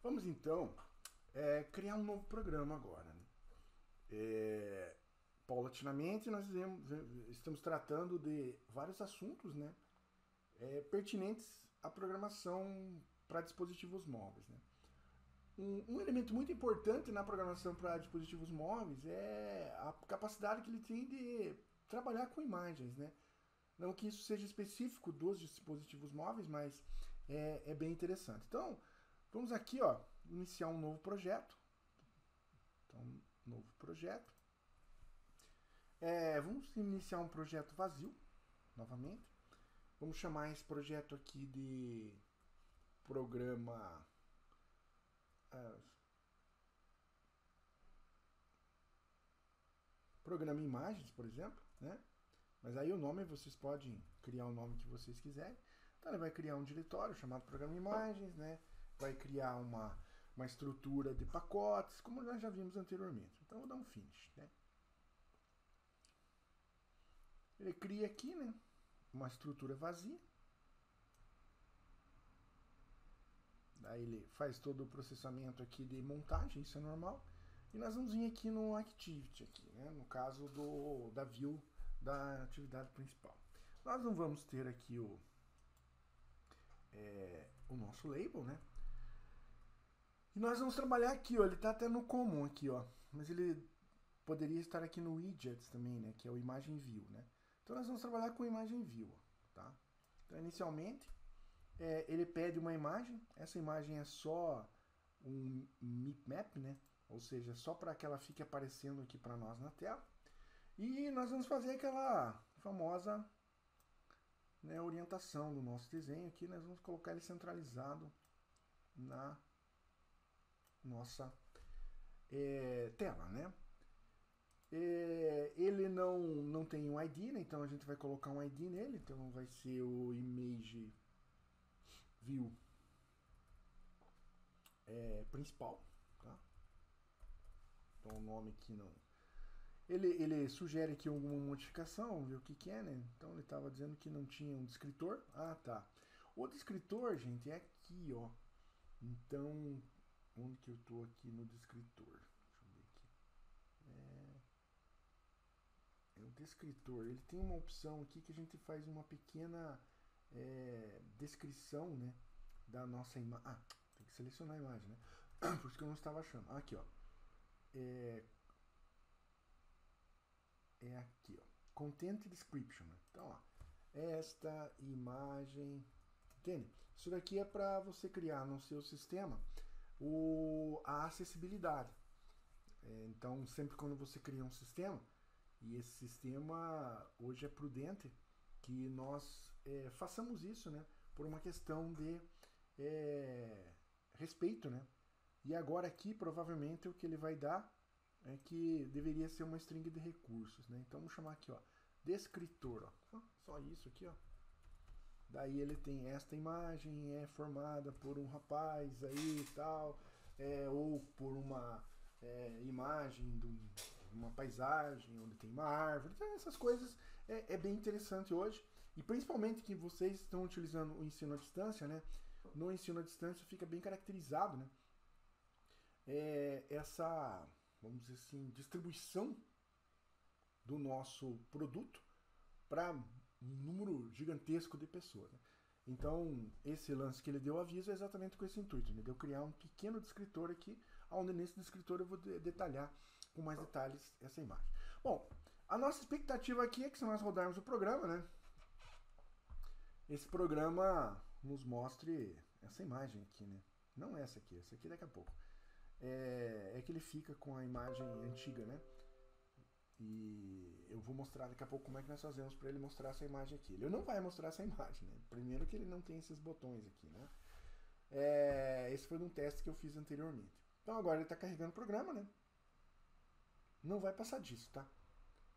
Vamos então criar um novo programa agora. Né? Paulatinamente nós estamos tratando de vários assuntos, né, pertinentes à programação para dispositivos móveis. Né? Um elemento muito importante na programação para dispositivos móveis é a capacidade que ele tem de trabalhar com imagens. Né? Não que isso seja específico dos dispositivos móveis, mas é bem interessante. Então, vamos aqui, ó, iniciar um novo projeto. Então, novo projeto. Vamos iniciar um projeto vazio, novamente. Vamos chamar esse projeto aqui de programa programa imagens, por exemplo, né? Mas aí o nome vocês podem criar o nome que vocês quiserem. Então ele vai criar um diretório chamado programa imagens, né? Vai criar uma estrutura de pacotes, como nós já vimos anteriormente. Então vou dar um finish, né? Ele cria aqui, né, uma estrutura vazia. Daí ele faz todo o processamento aqui de montagem, isso é normal. E nós vamos vir aqui no Activity, aqui, né, no caso da view da atividade principal. Nós não vamos ter aqui o nosso label, né? E nós vamos trabalhar aqui, ó, ele está até no comum aqui, ó, mas ele poderia estar aqui no widgets também, né, que é o imagem view, né? Então nós vamos trabalhar com imagem view, tá? Então inicialmente ele pede uma imagem, essa imagem é só um map, né? Ou seja, só para que ela fique aparecendo aqui para nós na tela. E nós vamos fazer aquela famosa, né, orientação do nosso desenho aqui, nós vamos colocar ele centralizado na nossa tela, né? Ele não tem um ID, né? Então a gente vai colocar um ID nele, então vai ser o image view principal, tá? Então o nome aqui não. Ele sugere aqui alguma modificação, vamos ver o que é, né? Então ele estava dizendo que não tinha um descritor. Ah, tá. O descritor, gente, é aqui, ó. Então, onde que eu tô aqui no descritor? Deixa eu ver aqui. O descritor, ele tem uma opção aqui que a gente faz uma pequena descrição, né, da nossa imagem. Ah, tem que selecionar a imagem, né? Por isso que eu não estava achando. Aqui, ó. Aqui, ó. Content Description. Né? Então, ó. Esta imagem. Entende? Isso daqui é para você criar no seu sistema a acessibilidade. Então, sempre quando você cria um sistema, e esse sistema hoje é prudente que nós façamos isso, né? Por uma questão de respeito, né? E agora aqui, provavelmente, o que ele vai dar é que deveria ser uma string de recursos, né? Então, vamos chamar aqui, ó, descritor, ó. Só isso aqui, ó. Daí ele tem esta imagem é formada por um rapaz aí e tal, ou por uma imagem de uma paisagem onde tem uma árvore. Então, essas coisas é bem interessante hoje. E principalmente que vocês estão utilizando o ensino à distância, né? No ensino à distância fica bem caracterizado, né? Essa, vamos dizer assim, distribuição do nosso produto para um número gigantesco de pessoas. Né? Então, esse lance que ele deu aviso é exatamente com esse intuito, né? De eu criar um pequeno descritor aqui, onde nesse descritor eu vou detalhar com mais detalhes essa imagem. Bom, a nossa expectativa aqui é que se nós rodarmos o programa, né, esse programa nos mostre essa imagem aqui, né? Não essa aqui daqui a pouco. É que ele fica com a imagem antiga, né? E eu vou mostrar daqui a pouco como é que nós fazemos para ele mostrar essa imagem aqui. Ele não vai mostrar essa imagem, né? Primeiro que ele não tem esses botões aqui, né? Esse foi um teste que eu fiz anteriormente. Então agora ele está carregando o programa, né? Não vai passar disso, tá?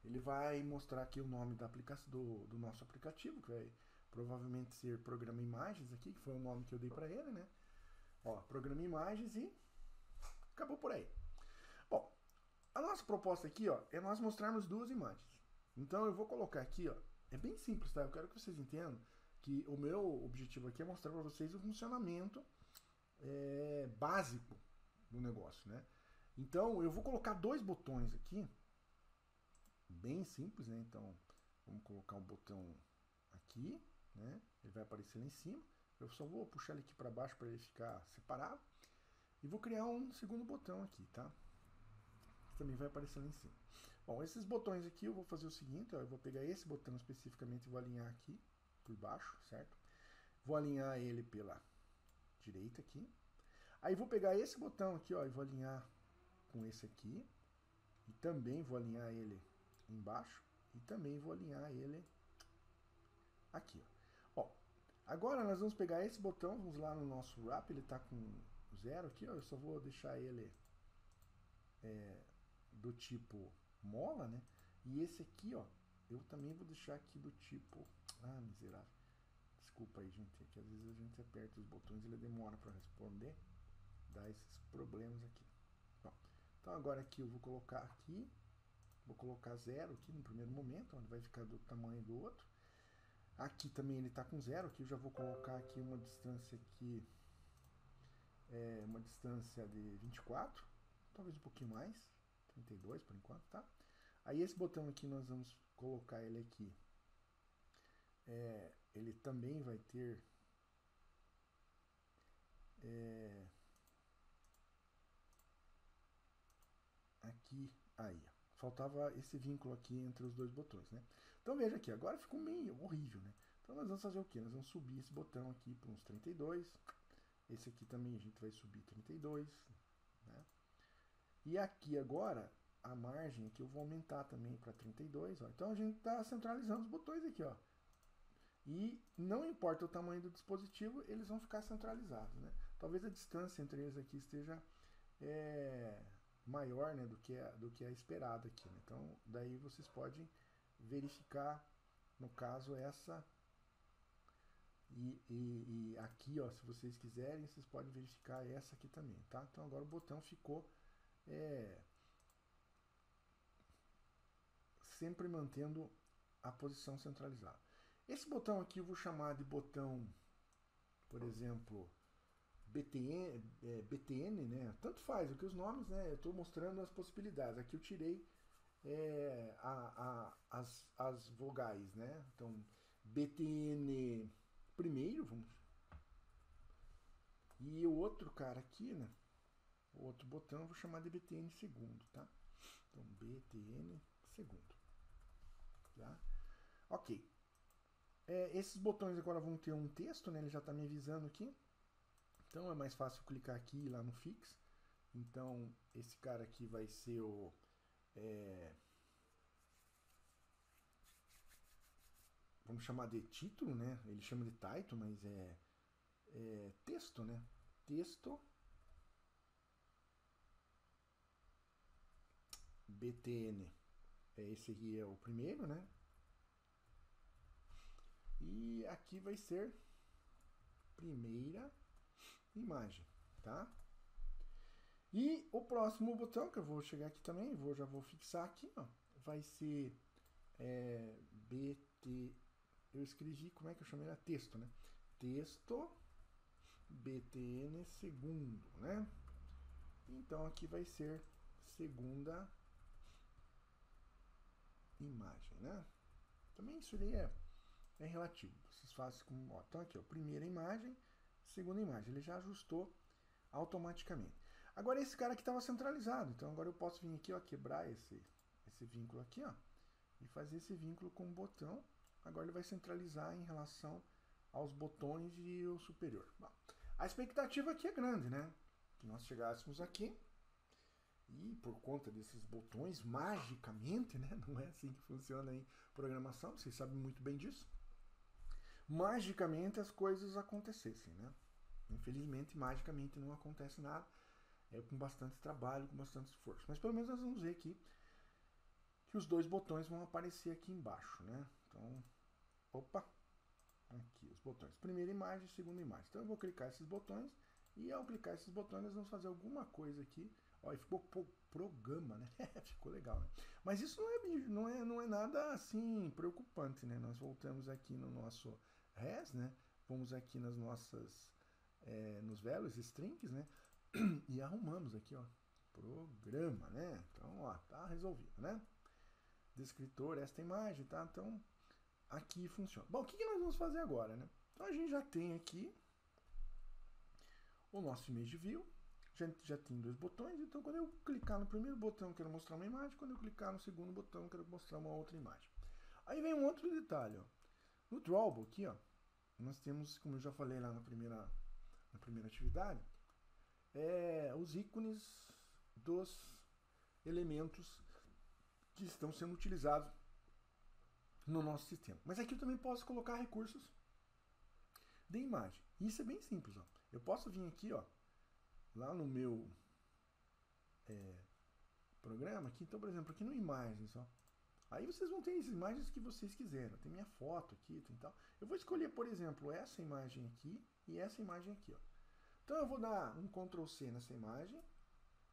Ele vai mostrar aqui o nome da aplicação, do nosso aplicativo, que vai provavelmente ser Programa Imagens aqui, que foi o nome que eu dei para ele, né? Ó, Programa Imagens e acabou por aí. Bom, a nossa proposta aqui, ó, é nós mostrarmos duas imagens. Então eu vou colocar aqui, ó, é bem simples, tá? Eu quero que vocês entendam que o meu objetivo aqui é mostrar para vocês o funcionamento básico do negócio, né? Então, eu vou colocar dois botões aqui, bem simples, né? Então, vamos colocar um botão aqui, né? Ele vai aparecer lá em cima. Eu só vou puxar ele aqui para baixo para ele ficar separado. E vou criar um segundo botão aqui, tá? Que também vai aparecer lá em cima. Bom, esses botões aqui eu vou fazer o seguinte, ó, eu vou pegar esse botão especificamente e vou alinhar aqui por baixo, certo? Vou alinhar ele pela direita aqui. Aí vou pegar esse botão aqui, ó, e vou alinhar com esse aqui. E também vou alinhar ele embaixo. E também vou alinhar ele aqui, ó. Ó, agora nós vamos pegar esse botão, vamos lá no nosso wrap, ele tá com 0 aqui, ó. Eu só vou deixar ele do tipo mola, né? E esse aqui, ó, eu também vou deixar aqui do tipo... Ah, miserável. Desculpa aí, gente, é que às vezes a gente aperta os botões e ele demora para responder. Dá esses problemas aqui. Bom, então agora aqui eu vou colocar aqui, vou colocar 0 aqui no primeiro momento, onde vai ficar do tamanho do outro. Aqui também ele está com 0, aqui eu já vou colocar aqui uma distância aqui, uma distância de 24, talvez um pouquinho mais, 32 por enquanto, tá? Aí esse botão aqui nós vamos colocar ele aqui, ele também vai ter aqui, aí, faltava esse vínculo aqui entre os dois botões, né? Então veja aqui, agora ficou meio horrível, né? Então nós vamos fazer o que? Nós vamos subir esse botão aqui para uns 32, esse aqui também a gente vai subir 32, né? E aqui agora, a margem aqui eu vou aumentar também para 32, ó. Então a gente está centralizando os botões aqui, ó. E não importa o tamanho do dispositivo, eles vão ficar centralizados, né? Talvez a distância entre eles aqui esteja maior, né, do que é esperado aqui, né? Então daí vocês podem verificar, no caso, essa e aqui, ó, se vocês quiserem, vocês podem verificar essa aqui também, tá? Então agora o botão ficou sempre mantendo a posição centralizada. Esse botão aqui eu vou chamar de botão, por exemplo, BTN, né? Tanto faz, o que os nomes, né? Eu estou mostrando as possibilidades. Aqui eu tirei as vogais, né? Então, BTN primeiro, vamos. E o outro cara aqui, né? O outro botão eu vou chamar de BTN segundo, tá? Então, BTN segundo. Tá? Ok. Esses botões agora vão ter um texto, né? Ele já está me avisando aqui. Então é mais fácil clicar aqui e ir lá no Fix. Então esse cara aqui vai ser o... vamos chamar de título, né? Ele chama de title, mas é texto, né? Texto BTN. Esse aqui é o primeiro, né? E aqui vai ser primeira imagem, tá? E o próximo botão, que eu vou chegar aqui também, já vou fixar aqui, ó, vai ser BT... Eu escrevi, como é que eu chamei? Texto, né? Texto BTN segundo, né? Então aqui vai ser segunda imagem, né? Também isso aí é relativo. Vocês fazem como, ó, então aqui, ó, primeira imagem, segunda imagem. Ele já ajustou automaticamente. Agora esse cara aqui estava centralizado, então agora eu posso vir aqui, ó, quebrar esse vínculo aqui, ó, e fazer esse vínculo com o botão. Agora ele vai centralizar em relação aos botões e o superior. Bom, a expectativa aqui é grande, né? Que nós chegássemos aqui e por conta desses botões, magicamente, né? Não é assim que funciona em programação, vocês sabem muito bem disso. Magicamente as coisas acontecessem, né? Infelizmente, magicamente não acontece nada. É com bastante trabalho, com bastante esforço. Mas pelo menos nós vamos ver aqui que os dois botões vão aparecer aqui embaixo, né? Então, opa, aqui os botões. Primeira imagem, segunda imagem. Então eu vou clicar esses botões e ao clicar esses botões nós vamos fazer alguma coisa aqui. Ó, e ficou programa, né? Ficou legal, né? Mas isso não é nada assim preocupante, né? Nós voltamos aqui no nosso res, né? Vamos aqui nas nossas nos values strings, né? E arrumamos aqui, ó, programa, né? Então, ó, tá resolvido, né? Descritor, esta imagem, tá? Então, aqui funciona. Bom, o que nós vamos fazer agora, né? Então, a gente já tem aqui o nosso image view, já tem 2 botões, então quando eu clicar no primeiro botão eu quero mostrar uma imagem, quando eu clicar no segundo botão eu quero mostrar uma outra imagem. Aí vem um outro detalhe, ó. No Drawable aqui, ó, nós temos, como eu já falei lá na primeira atividade, os ícones dos elementos que estão sendo utilizados no nosso sistema. Mas aqui eu também posso colocar recursos de imagem. Isso é bem simples, ó. Eu posso vir aqui, ó, lá no meu programa aqui, então, por exemplo, aqui no imagens, ó. Aí vocês vão ter as imagens que vocês quiserem. Tem minha foto aqui, tem tal. Eu vou escolher, por exemplo, essa imagem aqui e essa imagem aqui, ó. Então eu vou dar um Ctrl C nessa imagem,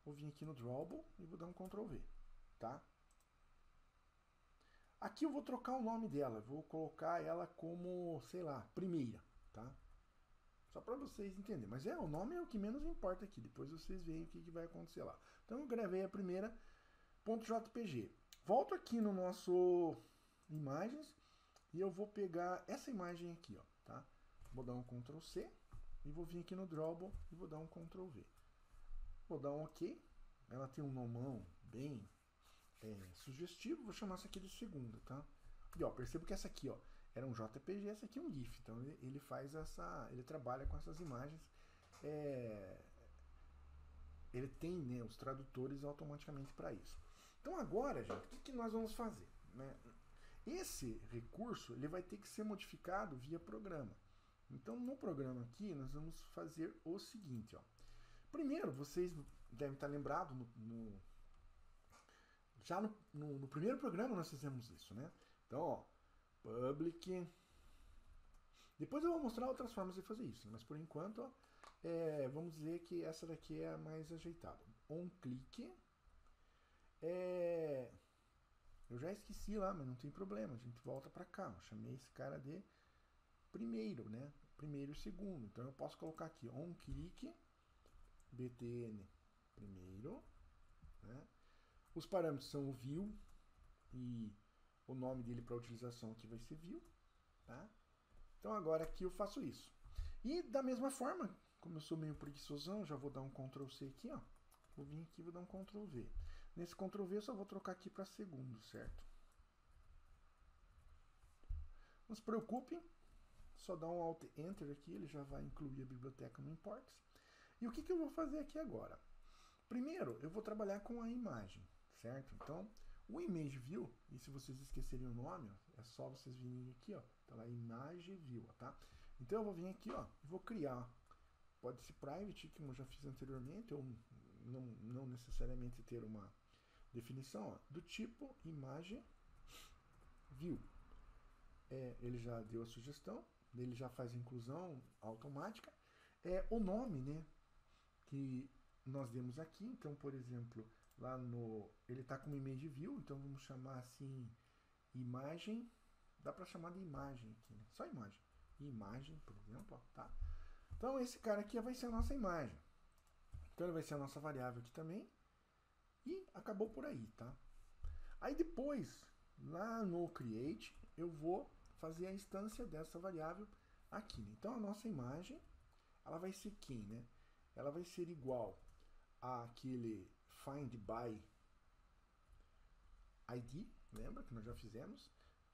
vou vir aqui no Drawable e vou dar um Ctrl V, tá? Aqui eu vou trocar o nome dela, vou colocar ela como, sei lá, primeira, tá? Só para vocês entenderem. Mas o nome é o que menos importa aqui. Depois vocês veem o que vai acontecer lá. Então eu gravei a primeira .jpg. Volto aqui no nosso imagens e eu vou pegar essa imagem aqui, ó, tá? Vou dar um Ctrl C e vou vir aqui no Drawable e vou dar um Ctrl V. Vou dar um OK. Ela tem um nomão bem sugestivo. Vou chamar essa aqui de segunda, tá? E ó, percebo que essa aqui, ó, era um JPG, essa aqui é um GIF. Então ele faz ele trabalha com essas imagens. Ele tem, né, os tradutores automaticamente para isso. Então agora, gente, o que nós vamos fazer, né? Esse recurso ele vai ter que ser modificado via programa. Então no programa aqui nós vamos fazer o seguinte, ó. Primeiro, vocês devem estar lembrados, já no primeiro programa nós fizemos isso, né? Então, ó, public. Depois eu vou mostrar outras formas de fazer isso, mas por enquanto, ó, vamos dizer que essa daqui é a mais ajeitada. OnClick. Eu já esqueci lá, mas não tem problema, a gente volta para cá. Eu chamei esse cara de primeiro, né? Primeiro e segundo. Então eu posso colocar aqui OnClick, btn primeiro, né? Os parâmetros são o view e o nome dele para utilização aqui vai ser view, tá? Então agora aqui eu faço isso. E da mesma forma, como eu sou meio preguiçosão, já vou dar um Ctrl C aqui, ó. Vou vir aqui e vou dar um Ctrl V. Nesse Ctrl V eu só vou trocar aqui para segundo, certo? Não se preocupe, só dá um Alt Enter aqui, ele já vai incluir a biblioteca no Imports. E o que eu vou fazer aqui agora? Primeiro, eu vou trabalhar com a imagem, certo? Então, o Image View, e se vocês esquecerem o nome, ó, é só vocês virem aqui, ó, tá lá, Image View, ó, tá? Então eu vou vir aqui, ó, e vou criar, pode ser private, como eu já fiz anteriormente, ou não necessariamente ter uma definição, ó, do tipo Image View. Ele já deu a sugestão, ele já faz a inclusão automática. O nome, né, que nós demos aqui, então, por exemplo, lá ele está como Image View, então vamos chamar assim, imagem, dá para chamar de imagem aqui, né? Só imagem. Imagem, por exemplo, ó, tá? Então esse cara aqui vai ser a nossa imagem. Então ele vai ser a nossa variável aqui também. E acabou por aí, tá? Aí depois, lá no create, eu vou fazer a instância dessa variável aqui. Então a nossa imagem, ela vai ser quem, né? Ela vai ser igual àquele find by ID, lembra que nós já fizemos?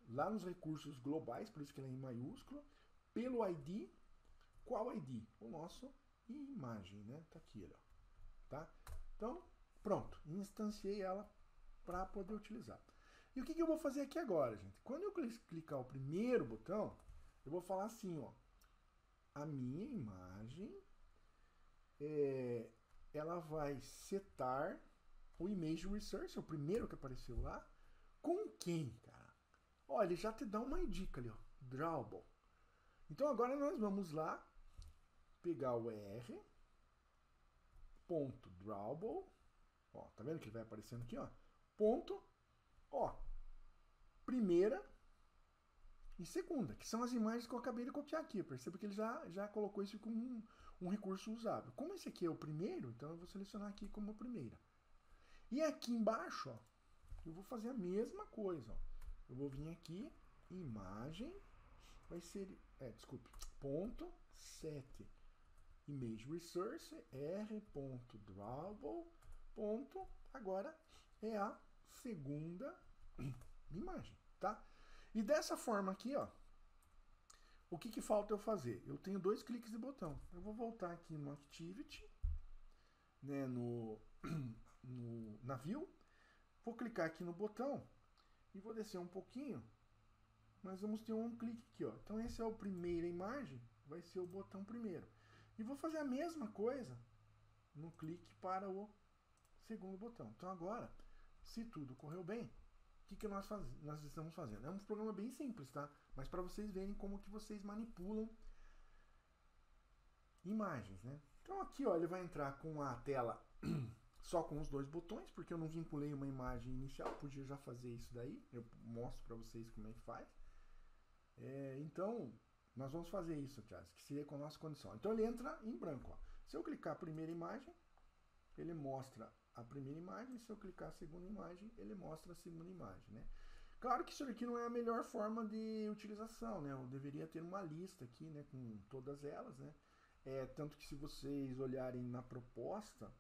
Lá nos recursos globais, por isso que ela é em maiúsculo, pelo ID, qual ID? O nosso imagem, né? Tá aqui, ó. Tá? Então, pronto, instanciei ela para poder utilizar. E o que eu vou fazer aqui agora, gente? Quando eu clicar o primeiro botão, eu vou falar assim, ó, a minha imagem, ela vai setar o Image Resource, o primeiro que apareceu lá, com quem, cara? Ó, ele já te dá uma dica ali, ó, Drawable. Então agora nós vamos lá pegar o r.drawable, ó, tá vendo que ele vai aparecendo aqui, ó, ponto, ó, primeira e segunda, que são as imagens que eu acabei de copiar aqui. Perceba que ele já colocou isso como um recurso usável. Como esse aqui é o primeiro, então eu vou selecionar aqui como primeira. E aqui embaixo, ó, eu vou fazer a mesma coisa. Ó. Eu vou vir aqui, imagem, vai ser, desculpe, ponto, set, image resource, r.drawable, ponto, agora é a segunda imagem, tá? E dessa forma aqui, ó, o que falta eu fazer? Eu tenho 2 cliques de botão. Eu vou voltar aqui no Activity, né, na View, vou clicar aqui no botão e vou descer um pouquinho. Nós vamos ter um clique aqui, ó. Então esse é a primeira imagem, vai ser o botão primeiro. E vou fazer a mesma coisa no clique para o segundo botão. Então agora, se tudo correu bem, o que nós estamos fazendo? É um programa bem simples, tá? Mas para vocês verem como que vocês manipulam imagens, né? Então aqui, ó, ele vai entrar com a tela só com os 2 botões, porque eu não vinculei uma imagem inicial, podia já fazer isso daí, eu mostro para vocês como é que faz. Então, nós vamos fazer isso, Thiago, que seria com a nossa condição. Então ele entra em branco, ó. Se eu clicar a primeira imagem, ele mostra a primeira imagem, se eu clicar a segunda imagem, ele mostra a segunda imagem, né? Claro que isso aqui não é a melhor forma de utilização, né? Eu deveria ter uma lista aqui, né, com todas elas, né? Tanto que se vocês olharem na proposta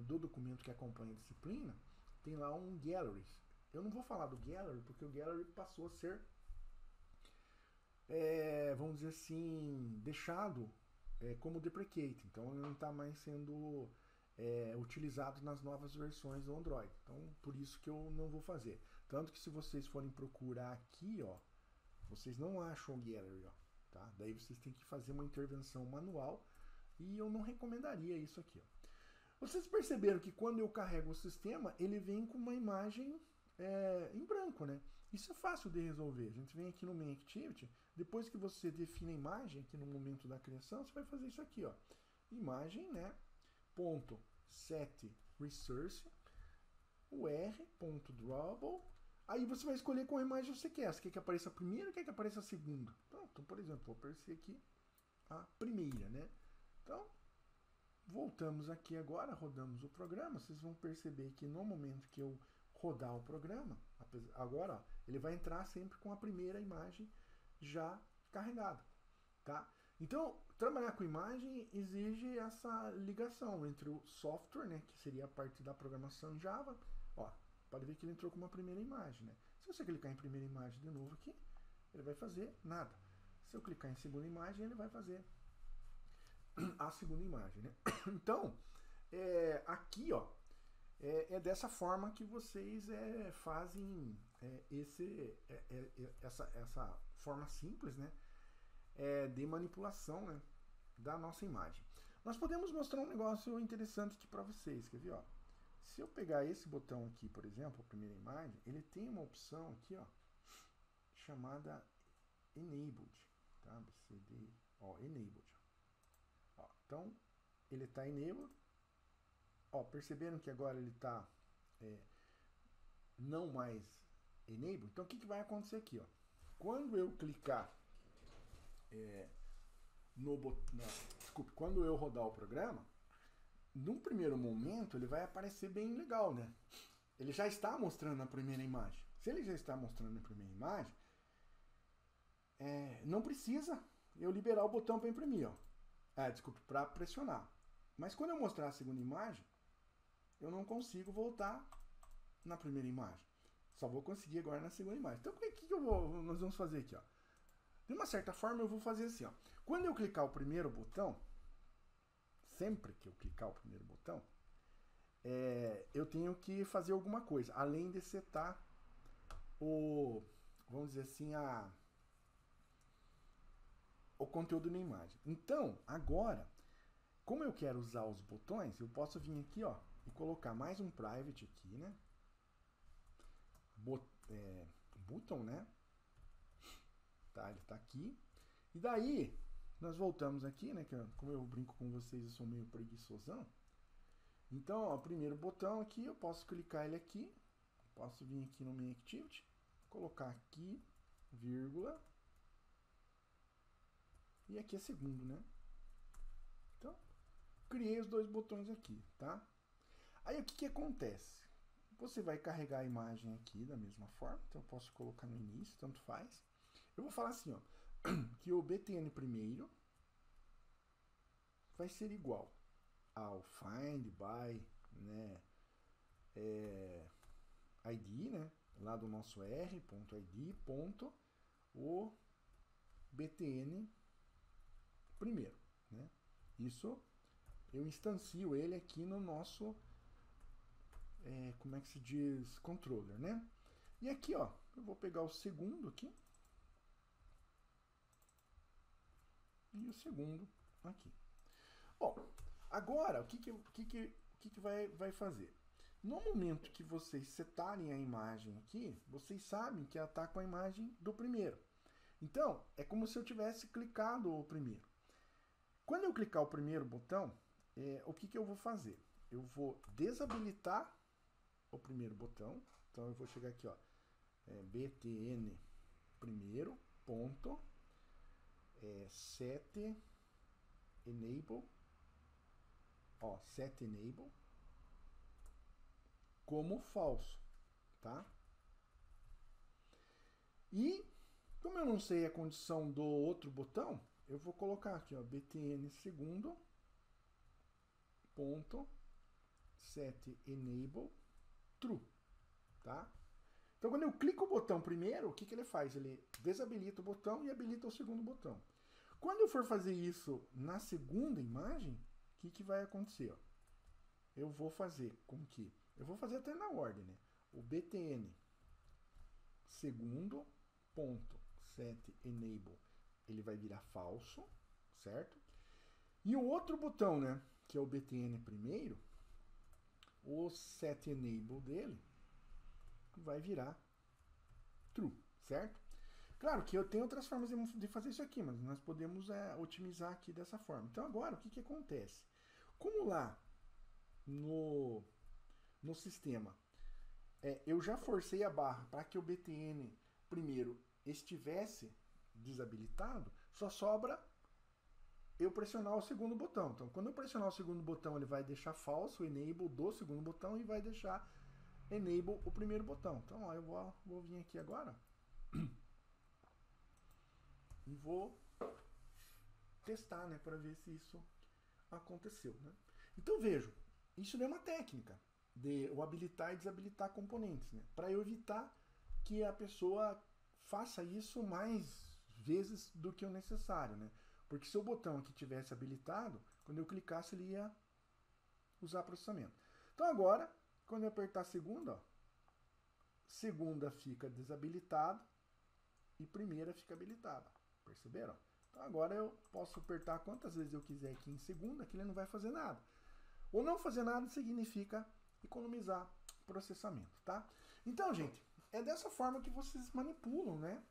do documento que acompanha a disciplina, tem lá um Galleries. Eu não vou falar do Gallery, porque o Gallery passou a ser, vamos dizer assim, deixado como deprecate. Então ele não está mais sendo utilizado nas novas versões do Android. Então por isso que eu não vou fazer. Tanto que se vocês forem procurar aqui, ó, vocês não acham o Gallery, ó, tá? Daí vocês têm que fazer uma intervenção manual e eu não recomendaria isso aqui, ó. Vocês perceberam que quando eu carrego o sistema, ele vem com uma imagem em branco, né? Isso é fácil de resolver. A gente vem aqui no Main Activity, depois que você define a imagem aqui no momento da criação, você vai fazer isso aqui, ó. Imagem, né? Ponto set resource, o r.drawable. Aí você vai escolher qual imagem você quer. Você quer que apareça a primeira ou quer que apareça a segunda? Então, por exemplo, vou aparecer aqui a primeira, né? Então, voltamos aqui agora, rodamos o programa. Vocês vão perceber que no momento que eu rodar o programa, agora, ó, ele vai entrar sempre com a primeira imagem já carregada, tá? Então, trabalhar com imagem exige essa ligação entre o software, né, que seria a parte da programação em Java. Ó, pode ver que ele entrou com uma primeira imagem, né? Se você clicar em primeira imagem de novo aqui, ele vai fazer nada. Se eu clicar em segunda imagem, ele vai fazer a segunda imagem, né? Então, aqui, ó, dessa forma que vocês fazem essa forma simples, né, de manipulação, né, da nossa imagem. Nós podemos mostrar um negócio interessante aqui para vocês, quer ver, ó? Se eu pegar esse botão aqui, por exemplo, a primeira imagem, ele tem uma opção aqui, ó, chamada Enabled, tá? BCD, ó, Enabled. Ó, então, ele está Enabled. Ó, perceberam que agora ele está não mais Enable? Então, o que vai acontecer aqui, ó? Quando eu clicar desculpe, quando eu rodar o programa, num primeiro momento ele vai aparecer bem legal, né? Ele já está mostrando a primeira imagem. Se ele já está mostrando a primeira imagem, não precisa eu liberar o botão para imprimir, ó. Desculpe, para pressionar. Mas quando eu mostrar a segunda imagem, eu não consigo voltar na primeira imagem. Só vou conseguir agora na segunda imagem. Então, o que nós vamos fazer aqui, ó? De uma certa forma, eu vou fazer assim, ó. Quando eu clicar o primeiro botão, sempre que eu clicar o primeiro botão, eu tenho que fazer alguma coisa, além de setar vamos dizer assim, o conteúdo na imagem. Então, agora, como eu quero usar os botões, eu posso vir aqui, ó, e colocar mais um private aqui, né? Button, né? Tá, ele tá aqui. E daí, nós voltamos aqui, né? Que como eu brinco com vocês, eu sou meio preguiçosão. Então, ó, o primeiro botão aqui, eu posso clicar ele aqui. Posso vir aqui no Main Activity, colocar aqui, vírgula, e aqui é segundo, né? Então, criei os dois botões aqui, tá? Aí o que que acontece? Você vai carregar a imagem aqui da mesma forma, então eu posso colocar no início, tanto faz. Eu vou falar assim, ó, que o btn primeiro vai ser igual ao find by, né, id, né, lá do nosso r.id, o btn primeiro, né? Isso eu instancio ele aqui no nosso, como é que se diz, controller, né? E aqui, ó, eu vou pegar o segundo aqui e o segundo aqui. Bom, agora o que vai fazer? No momento que vocês setarem a imagem aqui, vocês sabem que ela está com a imagem do primeiro. Então, é como se eu tivesse clicado o primeiro. Quando eu clicar o primeiro botão, o que eu vou fazer? Eu vou desabilitar o primeiro botão. Então, eu vou chegar aqui, ó, btn primeiro ponto set enable, ó, set enable como falso, tá? E como eu não sei a condição do outro botão, eu vou colocar aqui, ó, btn segundo ponto set enable true, tá? Então quando eu clico o botão primeiro, o que que ele faz? Ele desabilita o botão e habilita o segundo botão. Quando eu for fazer isso na segunda imagem, o que que vai acontecer? Ó? Eu vou fazer com que... Eu vou fazer até na ordem, né? O btn segundo ponto set enable, ele vai virar falso, certo? E o outro botão, né, que é o btn primeiro, o set enable dele vai virar true, certo? Claro que eu tenho outras formas de fazer isso aqui, mas nós podemos otimizar aqui dessa forma. Então agora, o que que acontece? Como lá no sistema eu já forcei a barra para que o btn primeiro estivesse desabilitado, só sobra eu pressionar o segundo botão. Então, quando eu pressionar o segundo botão, ele vai deixar falso o enable do segundo botão e vai deixar enable o primeiro botão. Então, ó, eu vou vir aqui agora e vou testar, né, para ver se isso aconteceu, né? Então, vejo, isso é uma técnica de eu habilitar e desabilitar componentes, né, para eu evitar que a pessoa faça isso mais vezes do que o necessário, né? Porque se o botão aqui tivesse habilitado, quando eu clicasse ele ia usar processamento. Então agora, quando eu apertar segunda, ó, segunda fica desabilitada e primeira fica habilitada. Perceberam? Então agora eu posso apertar quantas vezes eu quiser aqui em segunda, que ele não vai fazer nada. Ou não fazer nada significa economizar processamento, tá? Então, gente, é dessa forma que vocês manipulam, né,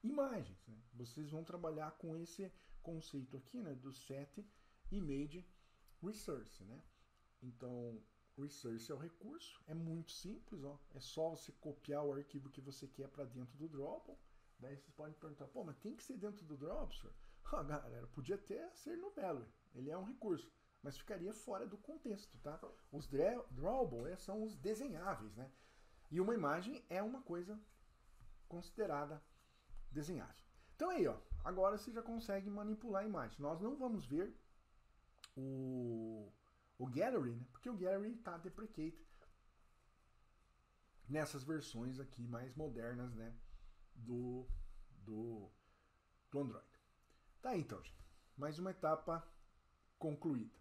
imagens, né? Vocês vão trabalhar com esse conceito aqui, né, do set image resource, né? Então, resource é o recurso, é muito simples, ó. É só você copiar o arquivo que você quer para dentro do Dropbox. Daí vocês podem perguntar, pô, mas tem que ser dentro do Dropbox, senhor? Ah, galera, podia até ser no Value, ele é um recurso, mas ficaria fora do contexto, tá? Os Drawable são os desenháveis, né? E uma imagem é uma coisa considerada desenhável. Então aí, ó, agora você já consegue manipular a imagem. Nós não vamos ver o Gallery, né? Porque o Gallery está deprecated nessas versões aqui mais modernas, né, do Android. Tá aí, então, gente. Mais uma etapa concluída.